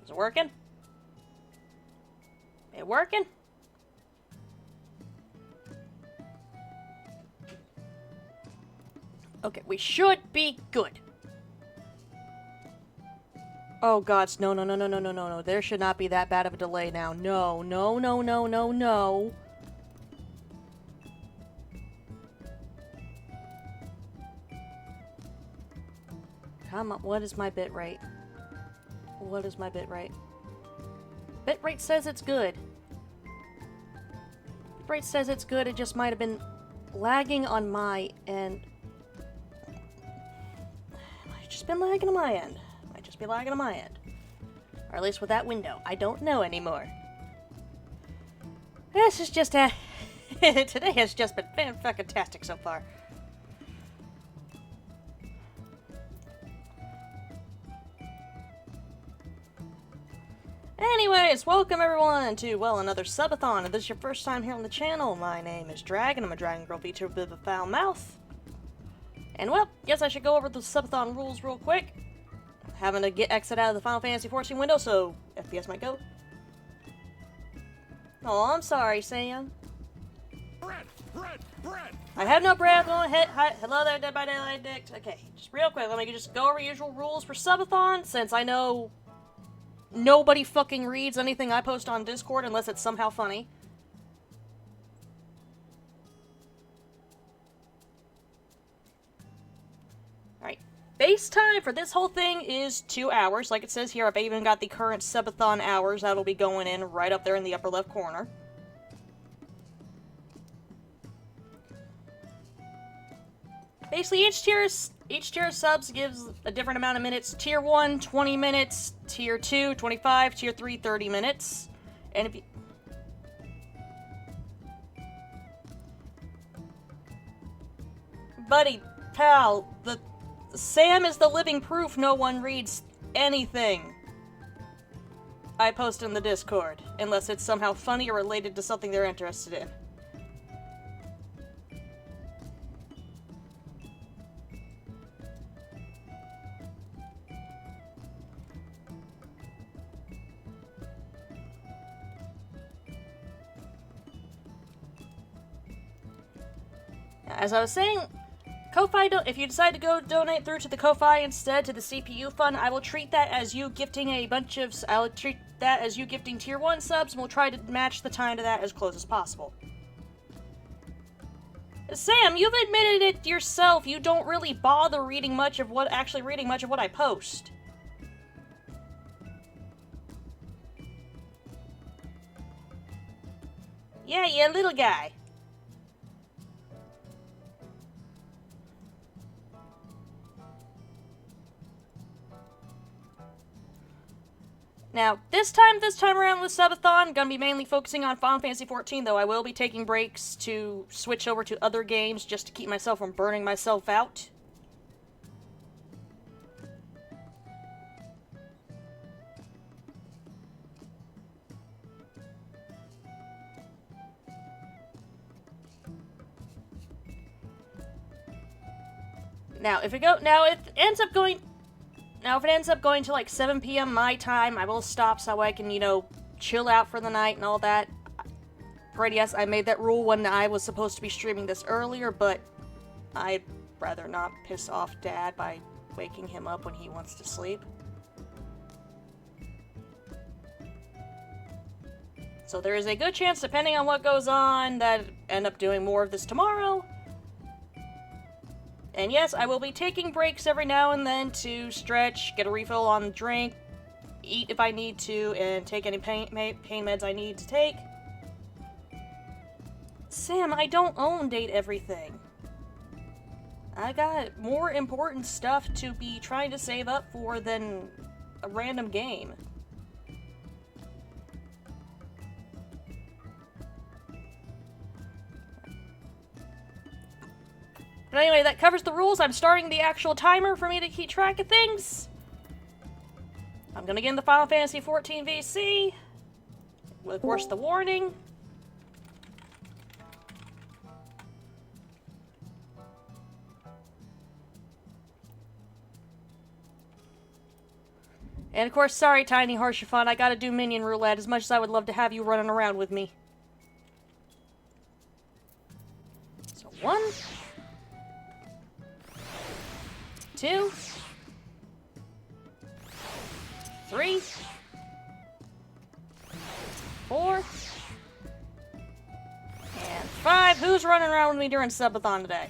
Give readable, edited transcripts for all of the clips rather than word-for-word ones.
Is it working? It working? Okay, we should be good. Oh gods, no, no, no, no, no, no, no, no. There should not be that bad of a delay now. No, no, no, no, no, no. Come on, what is my bit rate? What is my bit rate? Bit rate says it's good. Bit rate says it's good, it just might have been lagging on my end. Might just been lagging on my end. Might just be lagging on my end. Or at least with that window. I don't know anymore. This is just a... Today has just been fan-fucking-tastic so far. Anyways, welcome everyone to, well, another Subathon. If this is your first time here on the channel, my name is Dragon. I'm a Dragon Girl VTuber with a bit of a foul mouth. And, well, guess I should go over the Subathon rules real quick. Having to exit out of the Final Fantasy XIV window, so FPS might go. Oh, I'm sorry, Sam. Bread! I have no breath. Go ahead. Hi, hello there, Dead by Daylight Dick. Okay, just real quick, let me just go over usual rules for Subathon, since I know nobody fucking reads anything I post on Discord unless it's somehow funny. Alright. Base time for this whole thing is 2 hours. Like it says here, I've even got the current Subathon hours that'll be going in right up there in the upper left corner. Basically, each tier of subs gives a different amount of minutes. Tier 1, 20 minutes. Tier 2, 25. Tier 3, 30 minutes. And if you... Buddy, pal, Sam is the living proof no one reads anything I post in the Discord, unless it's somehow funny or related to something they're interested in. As I was saying, Ko-Fi, if you decide to go donate through to the Ko-Fi instead to the CPU fund, I will treat that as you gifting I'll treat that as you gifting tier 1 subs, and we'll try to match the time to that as close as possible. Sam, you've admitted it yourself, you don't really bother reading much of what I post. Yeah, you little guy. Now, this time around with Subathon, gonna be mainly focusing on Final Fantasy XIV, though I will be taking breaks to switch over to other games just to keep myself from burning myself out. Now, if it ends up going to like 7 p.m. my time, I will stop so I can, chill out for the night and all that. Right, yes, I made that rule when I was supposed to be streaming this earlier, but I'd rather not piss off Dad by waking him up when he wants to sleep. So there is a good chance, depending on what goes on, that I'd end up doing more of this tomorrow. And yes, I will be taking breaks every now and then to stretch, get a refill on the drink, eat if I need to, and take any pain meds I need to take. Sam, I don't own Date Everything. I got more important stuff to be trying to save up for than a random game. But anyway, that covers the rules. I'm starting the actual timer for me to keep track of things. I'm gonna get in the Final Fantasy XIV VC. With, of course, the warning. And of course, sorry, Tiny Harshiphon, I gotta do minion roulette as much as I would love to have you running around with me. So 1, 2, 3, 4, and 5. Who's running around with me during Subathon today?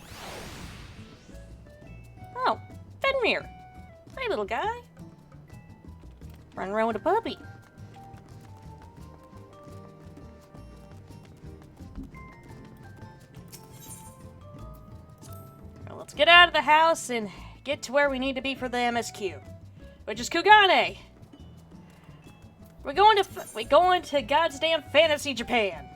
Oh, Fenrir. Hey, little guy. Running around with a puppy. Well, let's get out of the house and get to where we need to be for the MSQ, which is Kugane. We're going to goddamn Fantasy Japan.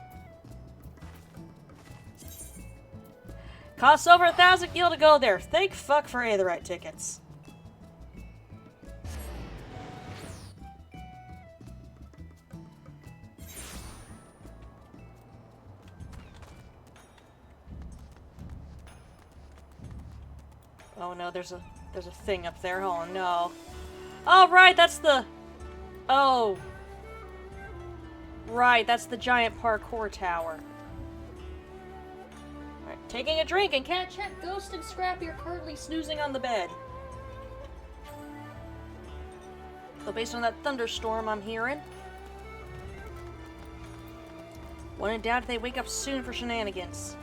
Costs over 1,000 gil to go there. Thank fuck for Aetherite tickets. Oh no, there's a thing up there. Oh no. Oh right, that's the... Oh. Right, that's the giant parkour tower. Alright, taking a drink, and can't check Ghost and Scrappy are currently snoozing on the bed. So based on that thunderstorm I'm hearing. When in doubt, they wake up soon for shenanigans.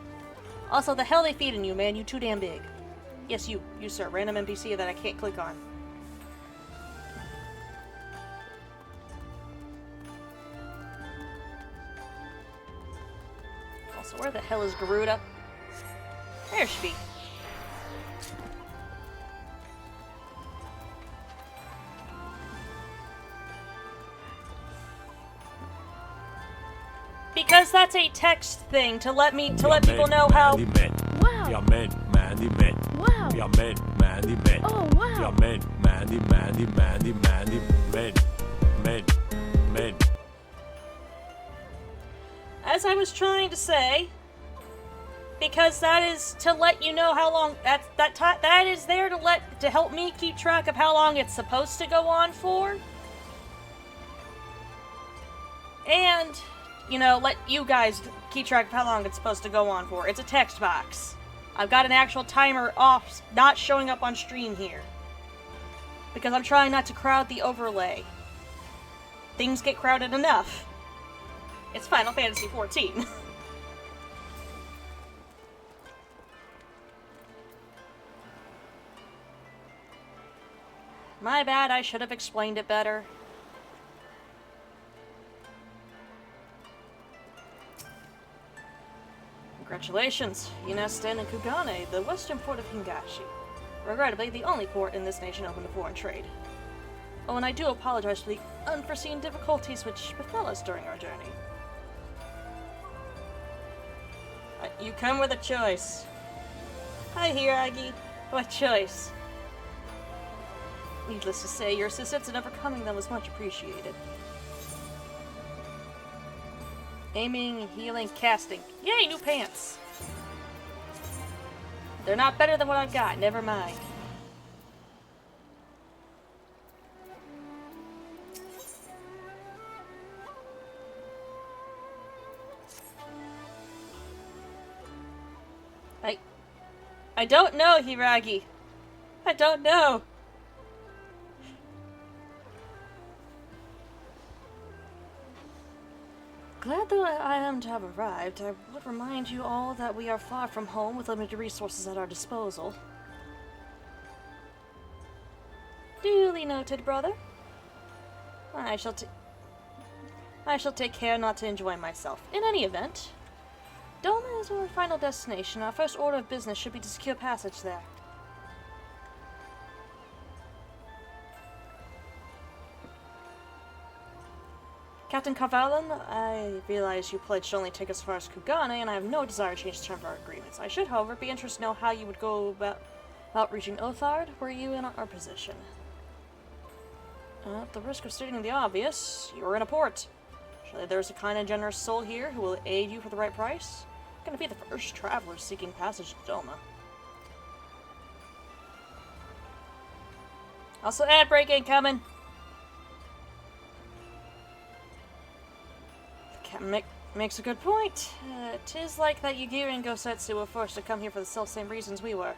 Also, the hell they feeding you, man? You too damn big. Yes, you sir, random NPC that I can't click on. Also, where the hell is Garuda? There she be. Because that's a text thing to let people know how. Wow. You're man. Wow. You're man. Oh wow. You're man. As I was trying to say, because that is to let you know how long that is there to help me keep track of how long it's supposed to go on for, and you know, let you guys keep track of how long it's supposed to go on for. It's a text box. I've got an actual timer off, not showing up on stream here. Because I'm trying not to crowd the overlay. Things get crowded enough. It's Final Fantasy XIV. My bad, I should have explained it better. Congratulations, Yunesten and Kugane, the western port of Hingashi. Regrettably, the only port in this nation open to foreign trade. Oh, and I do apologize for the unforeseen difficulties which befell us during our journey. You come with a choice. Hi, Hiragi. What choice? Needless to say, your assistance in overcoming them was much appreciated. Aiming, healing, casting. Yay, new pants! They're not better than what I've got, never mind. I don't know, Hiragi. I don't know. Glad though I am to have arrived, I would remind you all that we are far from home with limited resources at our disposal. Duly noted, brother. I shall take care not to enjoy myself. In any event, Doma is our final destination. Our first order of business should be to secure passage there. Captain Carvalhan, I realize you pledged to only take as far as Kugane, and I have no desire to change the terms of our agreements. I should, however, be interested to know how you would go about reaching Othard, were you in our position. At the risk of stating the obvious, you are in a port. Surely there's a kind and generous soul here who will aid you for the right price. You're going to be the first traveler seeking passage to Doma. Also, ad break ain't coming. Makes a good point. 'Tis like that Yugiri and Gosetsu were forced to come here for the self-same reasons we were.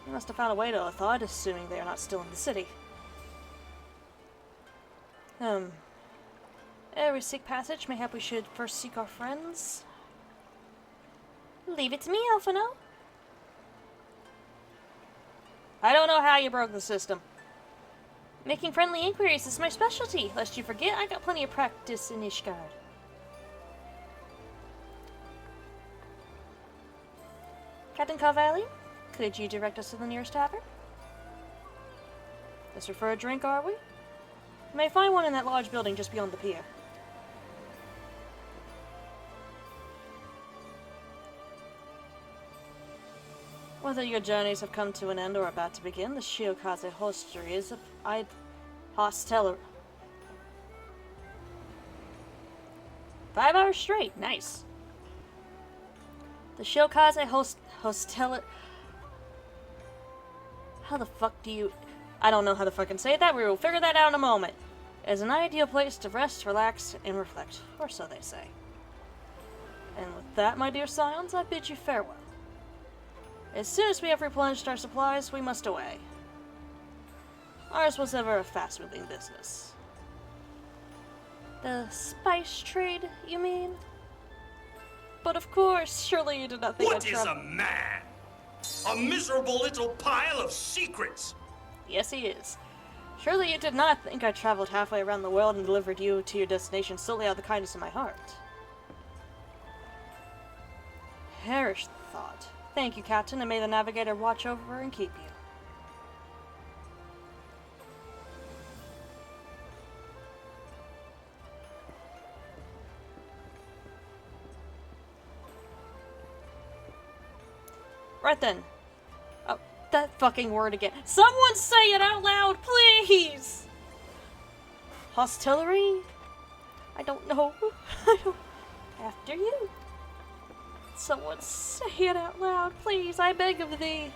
They must have found a way to Athod, assuming they are not still in the city. Ere we seek passage, mayhap we should first seek our friends? Leave it to me, Alphino. I don't know how you broke the system. Making friendly inquiries is my specialty. Lest you forget, I got plenty of practice in Ishgard. Captain Cavalli, could you direct us to the nearest tavern? This for a drink, are we? You may find one in that large building just beyond the pier. Whether your journeys have come to an end or are about to begin, the Shiokaze hostelry is a hostelry. 5 hours straight, nice. The Shiokaze hostelry. How the fuck do you? I don't know how to fucking say that. We will figure that out in a moment. It is an ideal place to rest, relax, and reflect, or so they say. And with that, my dear scions, I bid you farewell. As soon as we have replenished our supplies, we must away. Ours was ever a fast-moving business. The spice trade, you mean? But of course, surely you did not think What is a man? A miserable little pile of secrets! Yes, he is. Surely you did not think I traveled halfway around the world and delivered you to your destination solely out of the kindness of my heart. Perish the thought. Thank you, Captain, and may the Navigator watch over and keep you. Right then. Oh, that fucking word again. Someone say it out loud, please! Hostelry? I don't know. After you. Someone say it out loud, please, I beg of thee.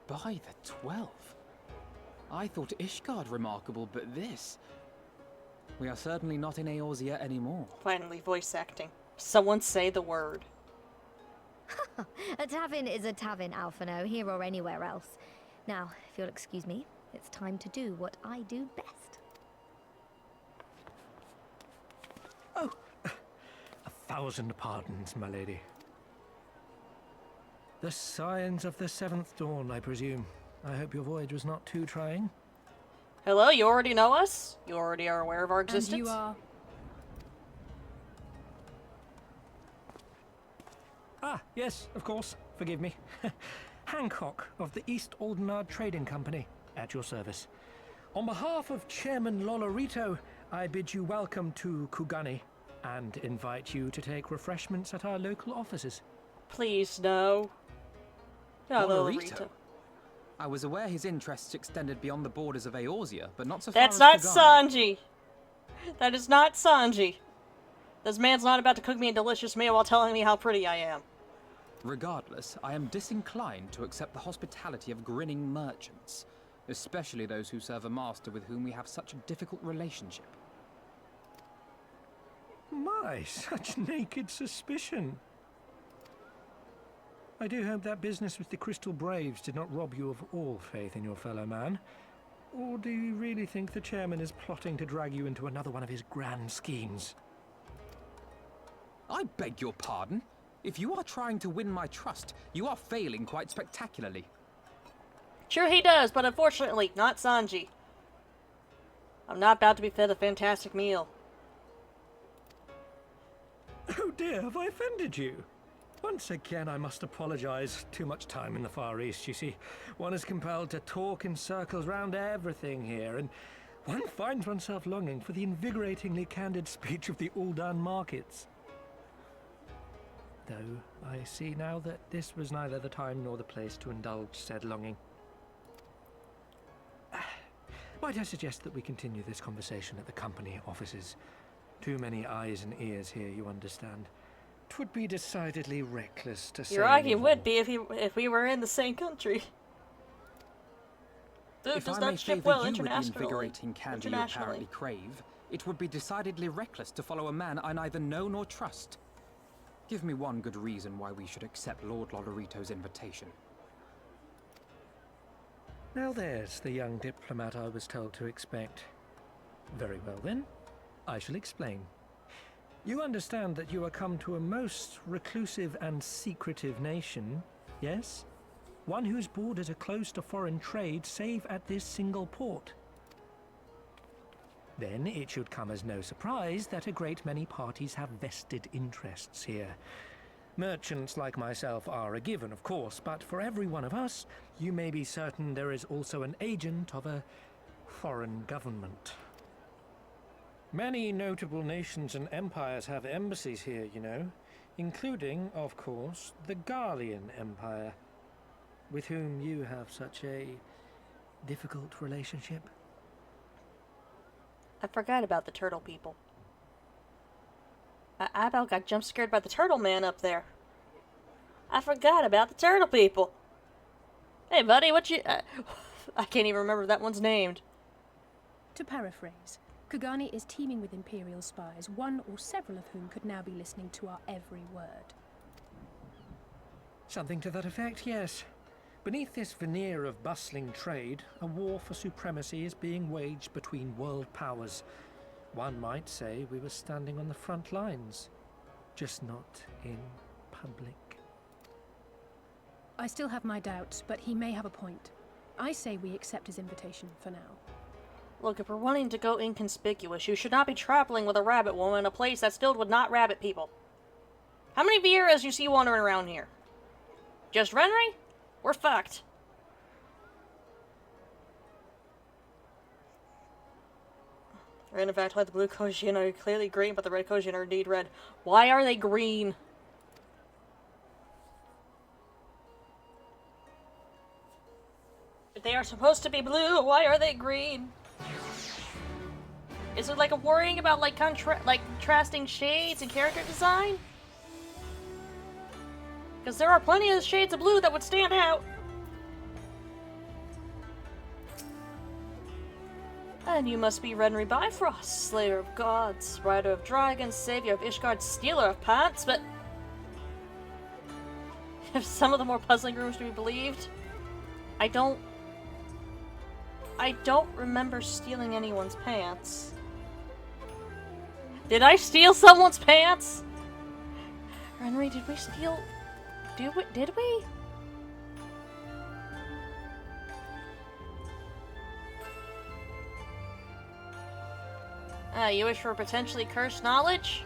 By the 12. I thought Ishgard remarkable, but this... We are certainly not in Eorzea anymore. Finally, voice acting. Someone say the word. A tavern is a tavern, Alphino, here or anywhere else. Now, if you'll excuse me, it's time to do what I do best. Oh, 1,000 pardons, my lady. The signs of the 7th dawn, I presume. I hope your voyage was not too trying. Hello, you already know us? You already are aware of our existence? And you are... Ah, yes, of course. Forgive me. Hancock of the East Aldenard Trading Company, at your service. On behalf of Chairman Lolorito, I bid you welcome to Kugani and invite you to take refreshments at our local offices. Please, no. No, Lolorito. I was aware his interests extended beyond the borders of Eorzea, but not so That's far not as Kugani. Sanji. That is not Sanji. This man's not about to cook me a delicious meal while telling me how pretty I am. Regardless, I am disinclined to accept the hospitality of grinning merchants, especially those who serve a master with whom we have such a difficult relationship. My, such naked suspicion. I do hope that business with the Crystal Braves did not rob you of all faith in your fellow man. Or do you really think the chairman is plotting to drag you into another one of his grand schemes? I beg your pardon? If you are trying to win my trust, you are failing quite spectacularly. Sure he does, but unfortunately, not Sanji. I'm not about to be fed a fantastic meal. Oh dear, have I offended you? Once again, I must apologize. Too much time in the Far East, you see. One is compelled to talk in circles round everything here, and one finds oneself longing for the invigoratingly candid speech of the Uldan markets. Though, I see now that this was neither the time nor the place to indulge said longing. Might I suggest that we continue this conversation at the company offices? Too many eyes and ears here, you understand. 'Twould be decidedly reckless to say. You're right, he any would more. be if we were in the same country. Food If does I may not ship favour well you with the internationally. invigorating candy you apparently crave, it would be decidedly reckless to follow a man I neither know nor trust. Give me one good reason why we should accept Lord Lolorito's invitation. Now there's the young diplomat I was told to expect. Very well then, I shall explain. You understand that you are come to a most reclusive and secretive nation, yes? One whose borders are closed to foreign trade save at this single port. Then it should come as no surprise that a great many parties have vested interests here. Merchants like myself are a given, of course, but for every one of us, you may be certain there is also an agent of a foreign government. Many notable nations and empires have embassies here, you know, including, of course, the Garlean Empire, with whom you have such a difficult relationship. I forgot about the turtle people. I about got jump scared by the turtle man up there. I forgot about the turtle people. Hey, buddy, what you... I can't even remember that one's named. To paraphrase, Kugani is teeming with Imperial spies, one or several of whom could now be listening to our every word. Something to that effect, yes. Beneath this veneer of bustling trade, a war for supremacy is being waged between world powers. One might say we were standing on the front lines, just not in public. I still have my doubts, but he may have a point. I say we accept his invitation for now. Look, if we're wanting to go inconspicuous, you should not be traveling with a rabbit woman in a place that's filled with not rabbit people. How many Vieras you see wandering around here? Just Renry? We're fucked. And in fact, like the blue Kojin are clearly green, but the red Kojin are indeed red. Why are they green? If they are supposed to be blue, why are they green? Is it like a worrying about like contrasting shades and character design? Because there are plenty of shades of blue that would stand out. And you must be Renry Bifrost, slayer of gods, rider of dragons, savior of Ishgard, stealer of pants, but... if some of the more puzzling rumors to be believed, I don't remember stealing anyone's pants. Did I steal someone's pants? Renry, did we steal... Did we? You wish for potentially cursed knowledge?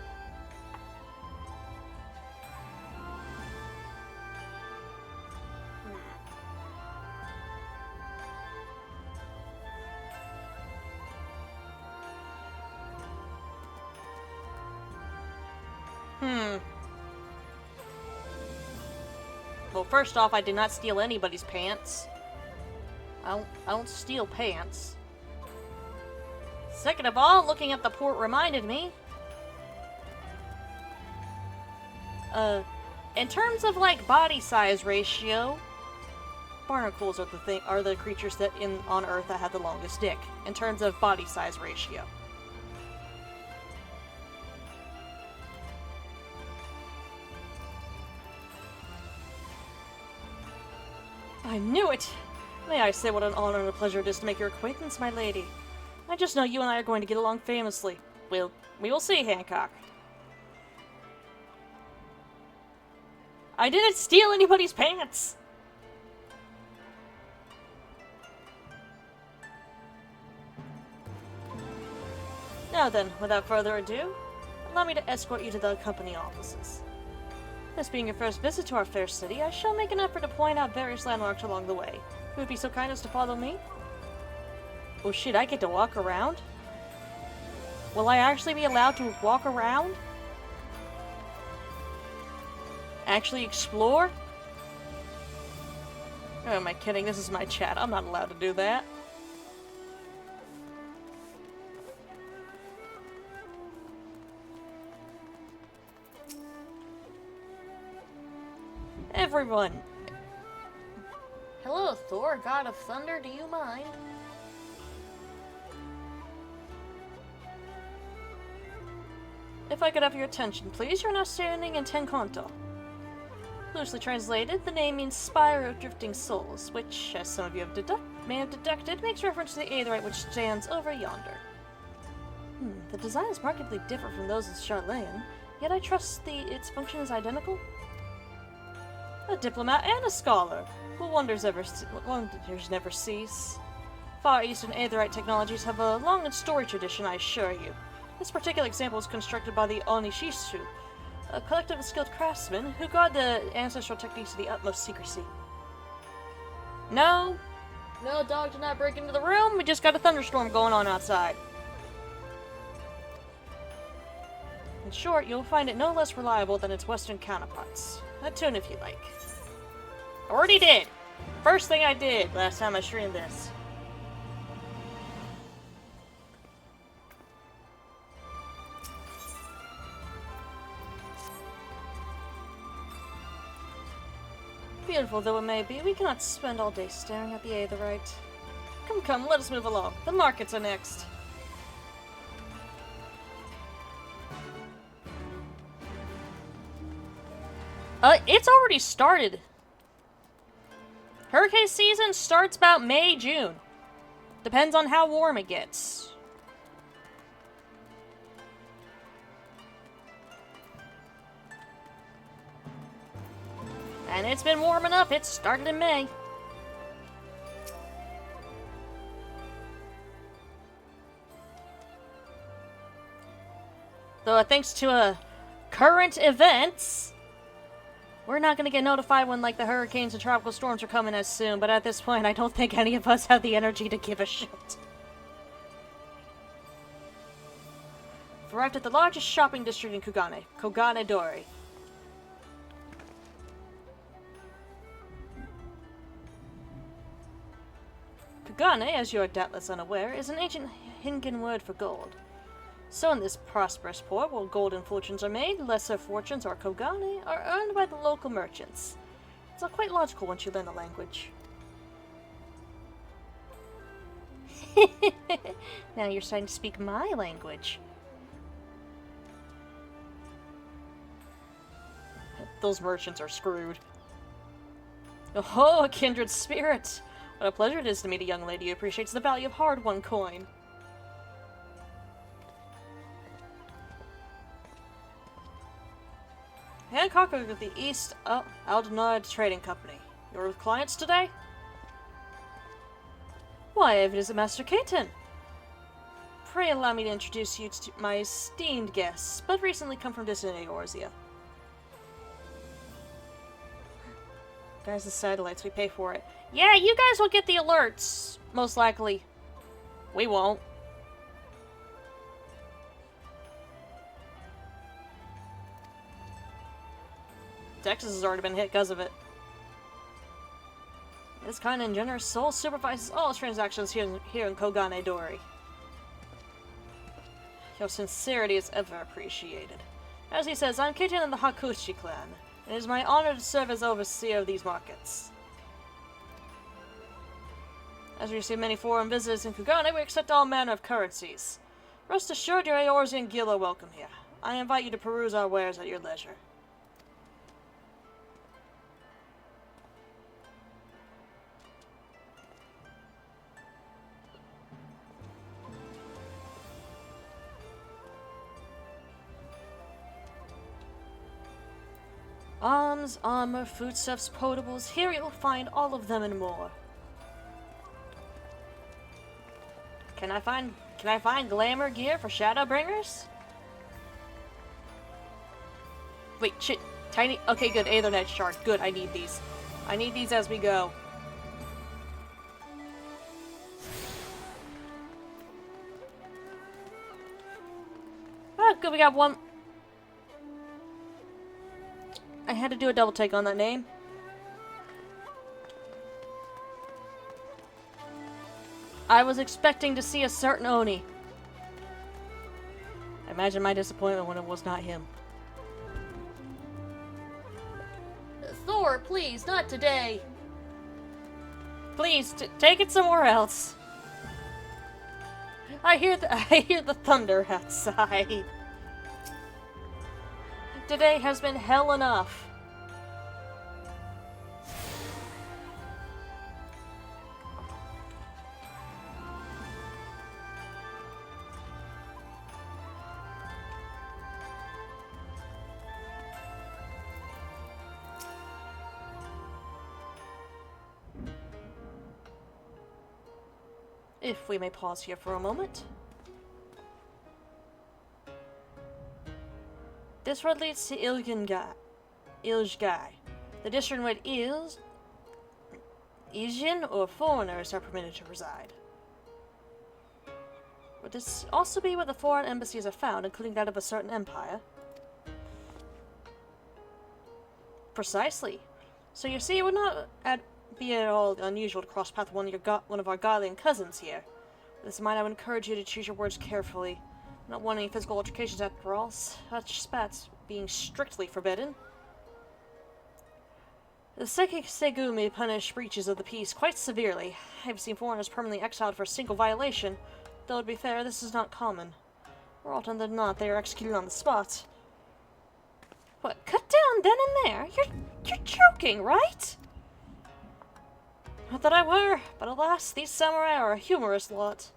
Well, first off, I did not steal anybody's pants. I don't steal pants. Second of all, looking at the port reminded me. In terms of like body size ratio, barnacles are the creatures that on Earth that have the longest dick in terms of body size ratio. I knew it! May I say what an honor and a pleasure it is to make your acquaintance, my lady. I just know you and I are going to get along famously. We will see, Hancock. I didn't steal anybody's pants! Now then, without further ado, allow me to escort you to the company offices. This being your first visit to our fair city, I shall make an effort to point out various landmarks along the way. You would be so kind as to follow me? Oh shit, I get to walk around? Will I actually be allowed to walk around? Actually explore? Oh, am I kidding? This is my chat. I'm not allowed to do that. everyone! Hello, Thor, god of thunder, do you mind? If I could have your attention, please. You're now standing in Tenkanto. Loosely translated, the name means Spire of Drifting Souls, which, as some of you may have deducted, makes reference to the Aetherite which stands over yonder. The design is markedly different from those of Charlayan, yet I trust its function is identical? A diplomat and a scholar, will wonders never cease. Far Eastern Aetherite technologies have a long and storied tradition, I assure you. This particular example was constructed by the Onishishu, a collective of skilled craftsmen who guard the ancestral techniques with the utmost secrecy. No, dog did not break into the room. We just got a thunderstorm going on outside. In short, you'll find it no less reliable than its Western counterparts. Tune if you like. Already did. First thing I did last time I streamed this. Beautiful though it may be, we cannot spend all day staring at the Aetherite. Come, let us move along. The markets are next. It's already started. Hurricane season starts about May, June. Depends on how warm it gets. And it's been warm enough, it started in May. Though thanks to current events, we're not gonna get notified when like the hurricanes and tropical storms are coming as soon, but at this point I don't think any of us have the energy to give a shit. We've arrived at the largest shopping district in Kogane Dori. Kogane, as you are doubtless unaware, is an ancient Hingan word for gold. So in this prosperous port, where golden fortunes are made, lesser fortunes, or Kogane, are earned by the local merchants. It's all quite logical once you learn the language. Now you're starting to speak my language. Those merchants are screwed. Oh, a kindred spirit! What a pleasure it is to meet a young lady who appreciates the value of hard-won coin. Hancock of the East Aldenard Trading Company. You're with clients today? Why, it is Master Caton. Pray allow me to introduce you to my esteemed guests, but recently come from distant Eorzea. Guys, the satellites, we pay for it. Yeah, you guys will get the alerts, most likely. We won't. Texas has already been hit because of it. This kind and generous soul supervises all transactions here in Kogane Dori. Your sincerity is ever appreciated. As he says, I'm Keiten of the Hakushi clan. It is my honor to serve as overseer of these markets. As we receive many foreign visitors in Kogane, we accept all manner of currencies. Rest assured your Eorzean guild are welcome here. I invite you to peruse our wares at your leisure. Arms, armor, foodstuffs, potables, here you'll find all of them and more. Can I find glamour gear for Shadowbringers? Wait, shit. Tiny. Okay, good. Aethernet shard. Good, I need these. I need these as we go. Ah, good, we got one. I had to do a double take on that name. I was expecting to see a certain Oni. Imagine my disappointment when it was not him. Thor, Thor, please, not today. Please, take it somewhere else. I hear the thunder outside. Today has been hell enough. If we may pause here for a moment. This road leads to Ilgai. The district where Asian or foreigners are permitted to reside. Would this also be where the foreign embassies are found, including that of a certain empire? Precisely. So you see, it would not be at all unusual to cross path one of our Garlean cousins here. With this in mind, I would encourage you to choose your words carefully. Not wanting any physical altercations after all, such spats being strictly forbidden. The Segumi punish breaches of the peace quite severely. I've seen foreigners permanently exiled for a single violation. Though to be fair, this is not common. More often than not, they are executed on the spot. What, cut down then and there? You're joking, right? Not that I were, but alas, these samurai are a humorous lot.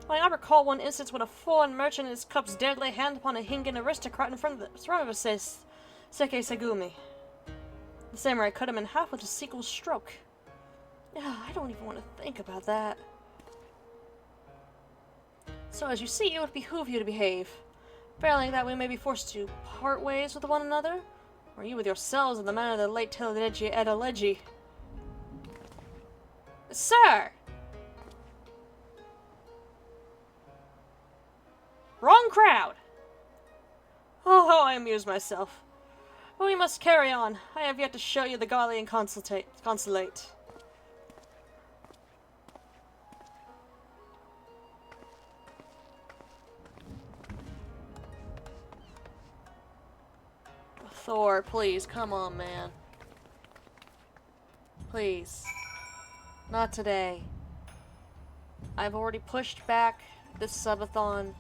I recall one instance when a foreign merchant and his cups dared lay hand upon a Hingan aristocrat in front of a Seke Segumi. The samurai cut him in half with a single stroke. I don't even want to think about that. So as you see, it would behoove you to behave. Failing that, we may be forced to part ways with one another, or you with yourselves in the manner of the late Teledeji Edeleji. Sir! Wrong crowd! Oh, I amuse myself. But we must carry on. I have yet to show you the Garlean consulate. Thor, please, come on, man. Please. Not today. I've already pushed back this subathon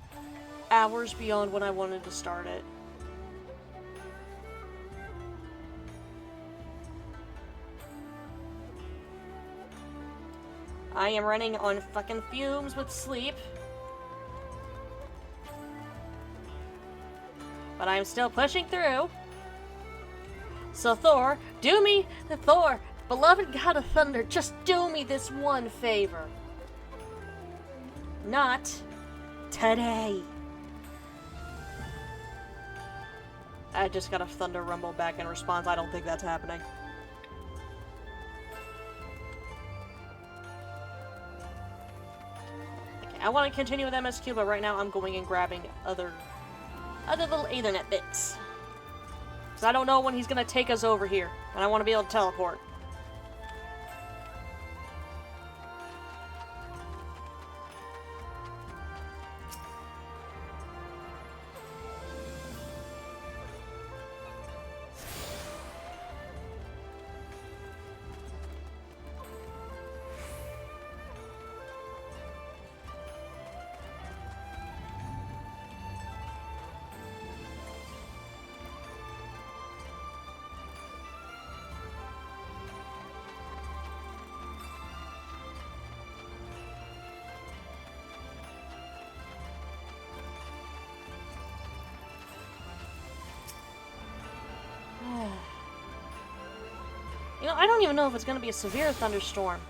hours beyond when I wanted to start it. I am running on fucking fumes with sleep. But I'm still pushing through. So Thor, beloved god of thunder, just do me this one favor. Not today. I just got a thunder rumble back in response. I don't think that's happening. Okay, I want to continue with MSQ, but right now I'm going and grabbing other little Ethernet bits. Because I don't know when he's going to take us over here, and I want to be able to teleport. You know, I don't even know if it's going to be a severe thunderstorm.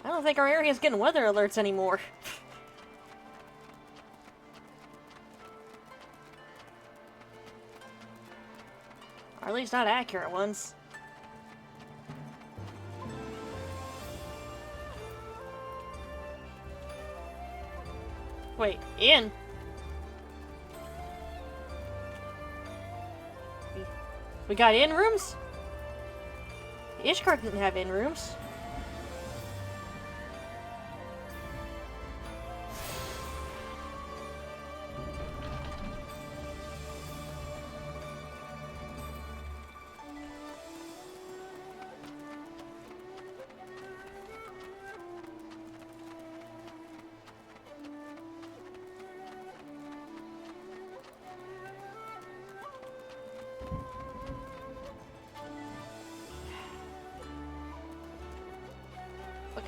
I don't think our area is getting weather alerts anymore. Or at least not accurate ones. Wait, in? We got in rooms? Ishkar didn't have in rooms.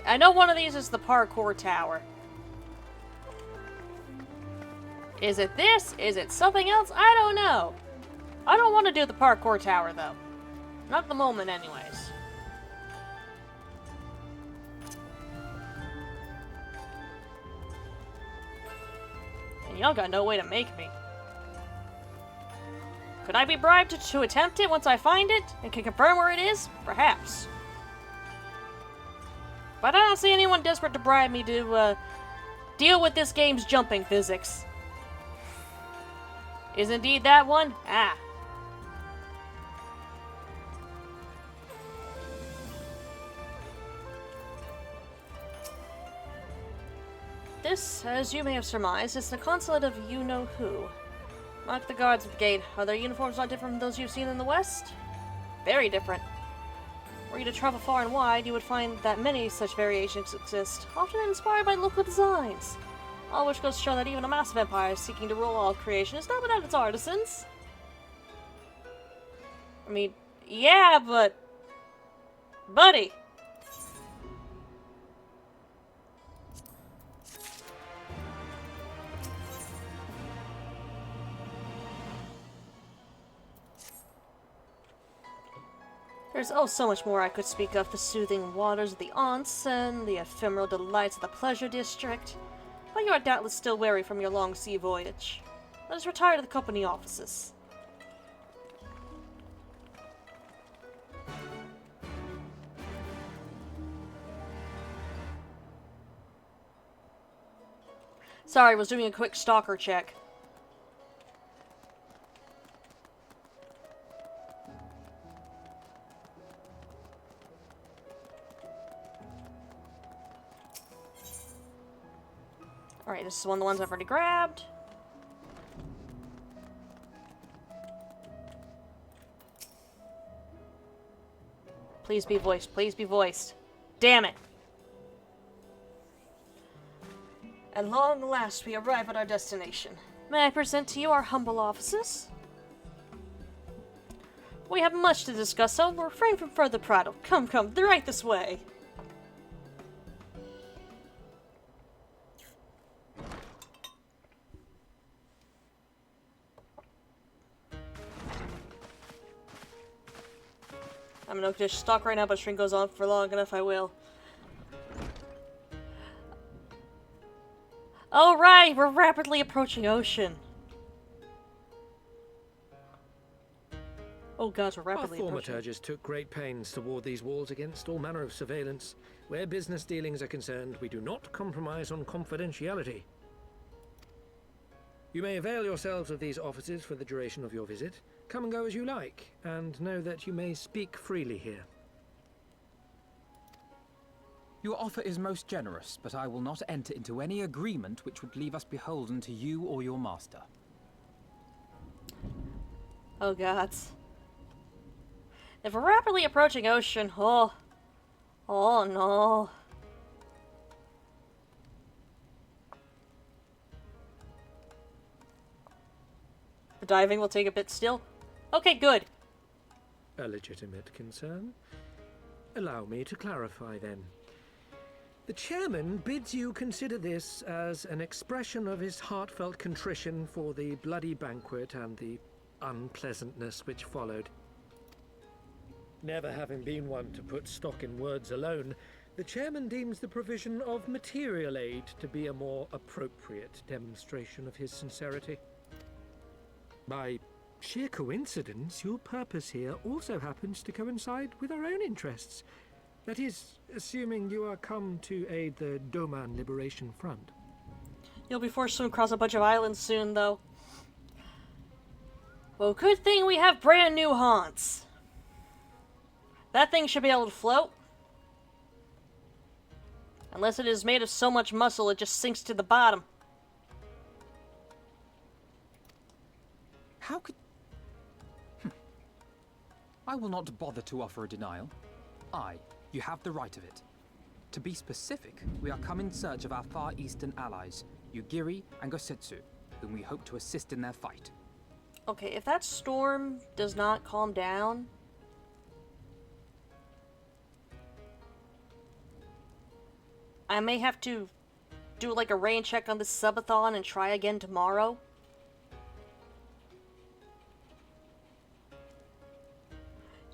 I know one of these is the parkour tower. Is it this? Is it something else? I don't know. I don't want to do the parkour tower, though. Not at the moment, anyways. And y'all got no way to make me. Could I be bribed to attempt it once I find it and can confirm where it is? Perhaps. But I don't see anyone desperate to bribe me to deal with this game's jumping physics. Is indeed that one? Ah. This, as you may have surmised, is the consulate of you-know-who. Mark the guards at the gate. Are their uniforms not different from those you've seen in the West? Very different. Were you to travel far and wide, you would find that many such variations exist, often inspired by local designs. All which goes to show that even a massive empire seeking to rule all creation is not without its artisans. I mean, yeah, but... buddy! There's oh so much more I could speak of. The soothing waters of the onsen, the ephemeral delights of the pleasure district. But you are doubtless still weary from your long sea voyage. Let us retire to the company offices. Sorry, I was doing a quick stalker check. Alright, this is one of the ones I've already grabbed. Please be voiced. Please be voiced. Damn it. At long last, we arrive at our destination. May I present to you our humble offices? We have much to discuss, so refrain from further prattle. Come, come, they're right this way. I'm gonna just stalk right now, but string goes on for long enough, I will. Oh right, we're rapidly approaching ocean. Oh gosh, we're rapidly Our approaching. thaumaturges took great pains to ward these walls against all manner of surveillance. Where business dealings are concerned, we do not compromise on confidentiality. You may avail yourselves of these offices for the duration of your visit. Come and go as you like, and know that you may speak freely here. Your offer is most generous, but I will not enter into any agreement which would leave us beholden to you or your master. Oh gods. If we're rapidly approaching ocean, oh no. The diving will take a bit still. Okay, good. A legitimate concern. Allow me to clarify then. The chairman bids you consider this as an expression of his heartfelt contrition for the bloody banquet and the unpleasantness which followed. Never having been one to put stock in words alone, the chairman deems the provision of material aid to be a more appropriate demonstration of his sincerity. By sheer coincidence, your purpose here also happens to coincide with our own interests. That is, assuming you are come to aid the Doman Liberation Front. You'll be forced to swim across a bunch of islands soon, though. Well, good thing we have brand new haunts. That thing should be able to float. Unless it is made of so much muscle it just sinks to the bottom. How could... I will not bother to offer a denial. You have the right of it. To be specific, we are come in search of our Far Eastern allies, Yugiri and Gosetsu, whom we hope to assist in their fight. Okay, if that storm does not calm down... I may have to do like a rain check on this subathon and try again tomorrow.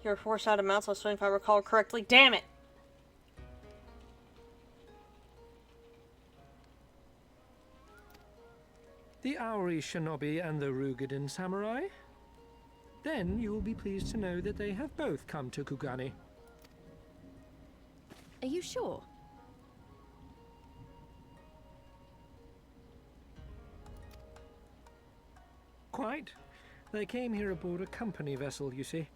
You're forced out of Mount Swing if I recall correctly. Damn it! The Auri Shinobi and the Rugadin Samurai? Then you will be pleased to know that they have both come to Kugani. Are you sure? Quite. They came here aboard a company vessel, you see.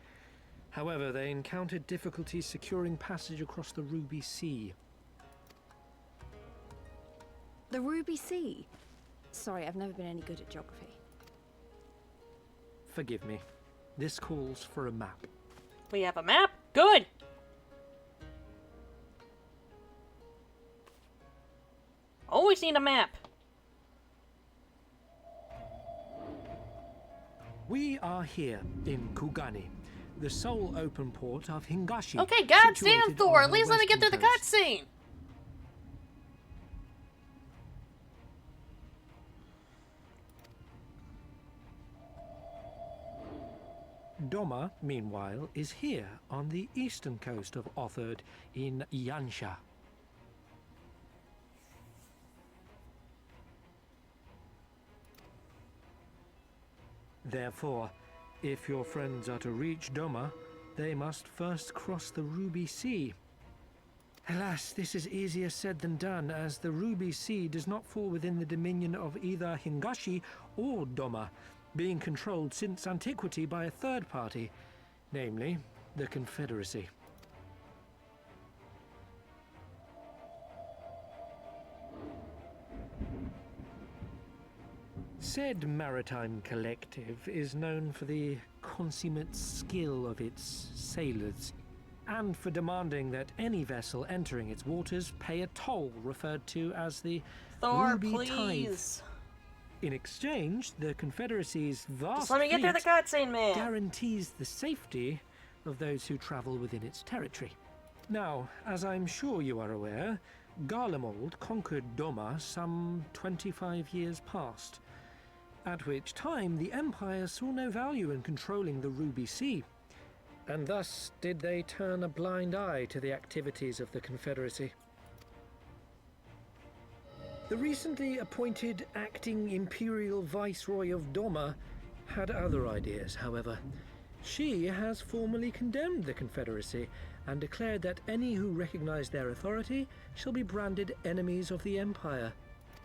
However, they encountered difficulties securing passage across the Ruby Sea. The Ruby Sea? Sorry, I've never been any good at geography. Forgive me. This calls for a map. We have a map? Good! Always need a map. We are here in Kugani, the sole open port of Hingashi. Okay, goddamn situated Thor, on at the least let me get through western the coast. cutscene! Doma, meanwhile, is here on the eastern coast of Otherd in Yansha. Therefore, if your friends are to reach Doma, they must first cross the Ruby Sea. Alas, this is easier said than done, as the Ruby Sea does not fall within the dominion of either Hingashi or Doma, being controlled since antiquity by a third party, namely the Confederacy. Said maritime collective is known for the consummate skill of its sailors, and for demanding that any vessel entering its waters pay a toll referred to as the Thor, Ruby please. Tithe. In exchange, the Confederacy's vast Just let me get through the fleet cutscene, man. guarantees the safety of those who travel within its territory. Now, as I'm sure you are aware, Garlemald conquered Doma some 25 years past, at which time the Empire saw no value in controlling the Ruby Sea, and thus did they turn a blind eye to the activities of the Confederacy. The recently appointed acting Imperial Viceroy of Doma had other ideas, however. She has formally condemned the Confederacy and declared that any who recognize their authority shall be branded enemies of the Empire.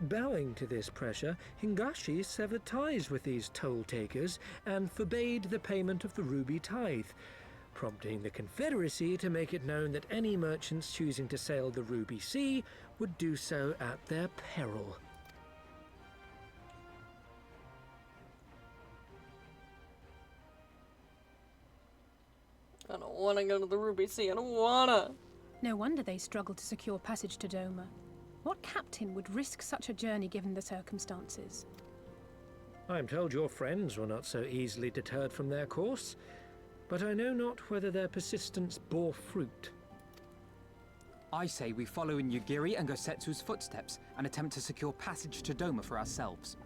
Bowing to this pressure, Hingashi severed ties with these toll-takers and forbade the payment of the Ruby Tithe, prompting the Confederacy to make it known that any merchants choosing to sail the Ruby Sea would do so at their peril. I don't want to go to the Ruby Sea. I don't wanna. No wonder they struggled to secure passage to Doma. What captain would risk such a journey given the circumstances? I'm told your friends were not so easily deterred from their course, but I know not whether their persistence bore fruit. I say we follow in Yugiri and Gosetsu's footsteps and attempt to secure passage to Doma for ourselves.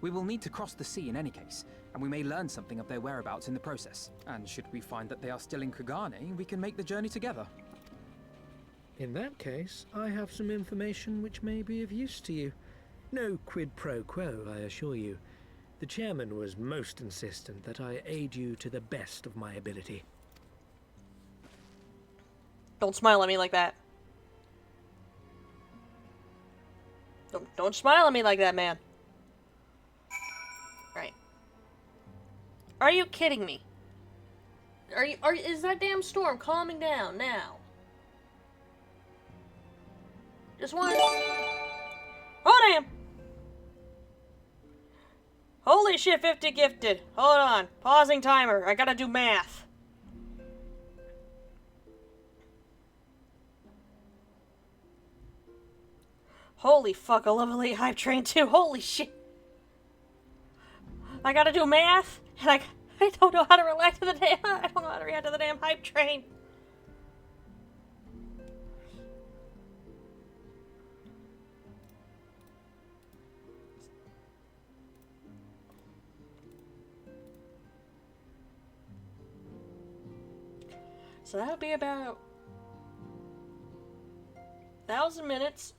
We will need to cross the sea in any case, and we may learn something of their whereabouts in the process. And should we find that they are still in Kugane, we can make the journey together. In that case, I have some information which may be of use to you. No quid pro quo, I assure you. The chairman was most insistent that I aid you to the best of my ability. Don't smile at me like that. Don't smile at me like that, man. Right. Are you kidding me? Is that damn storm calming down now? Just one. Oh, damn! Holy shit, 50 gifted. Hold on. Pausing timer. I gotta do math. Holy fuck, a level 8 hype train too. Holy shit. I gotta do math, and I don't know how to react to the damn. I don't know how to react to the damn hype train. So that would be about 1,000 minutes.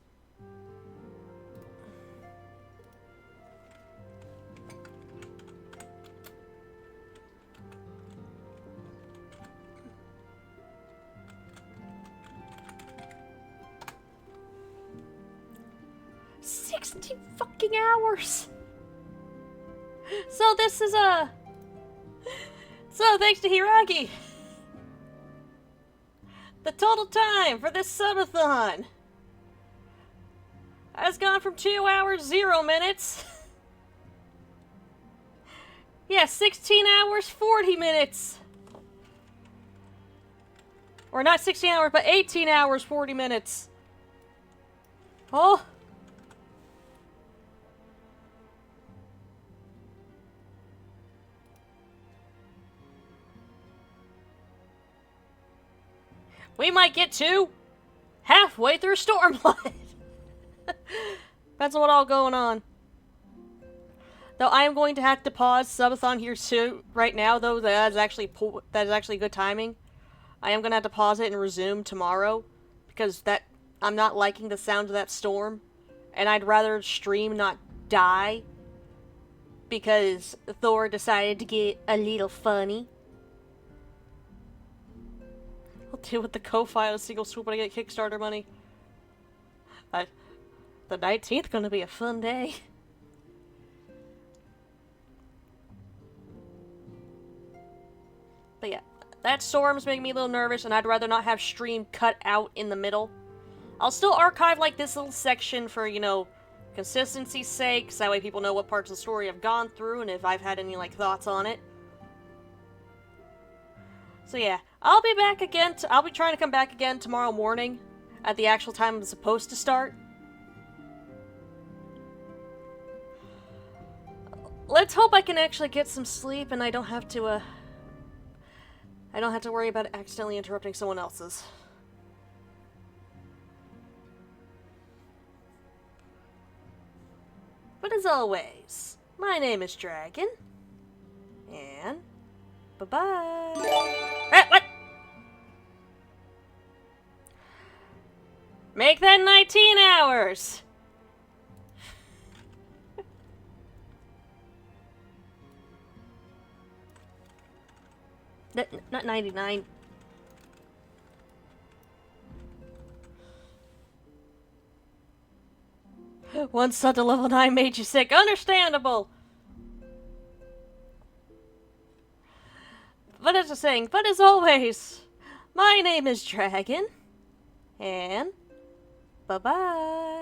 Fucking hours. So this is so thanks to Hiragi, the total time for this subathon has gone from 2 hours 0 minutes. Yeah, 16 hours 40 minutes. Or not 16 hours, but 18 hours 40 minutes. Oh. We might get to halfway through Stormlight. Depends on what all going on. Though I am going to have to pause Subathon here too right now, though that is actually good timing. I am gonna have to pause it and resume tomorrow because I'm not liking the sound of that storm, and I'd rather stream not die because Thor decided to get a little funny. I'll deal with the Ko-Fi on a single swoop when I get Kickstarter money. The 19th gonna be a fun day. But yeah, that storm's making me a little nervous, and I'd rather not have stream cut out in the middle. I'll still archive like this little section for, you know, consistency's sake, so that way people know what parts of the story I've gone through and if I've had any like thoughts on it. So yeah, I'll be back again. I'll be trying to come back again tomorrow morning at the actual time I'm supposed to start. Let's hope I can actually get some sleep and I don't have to worry about accidentally interrupting someone else's. But as always, my name is Dragon, and bye-bye. What? Make that 19 hours! Not 99. One sub to level 9 made you sick. Understandable! But as I was saying, but as always, my name is Dragon, and bye-bye.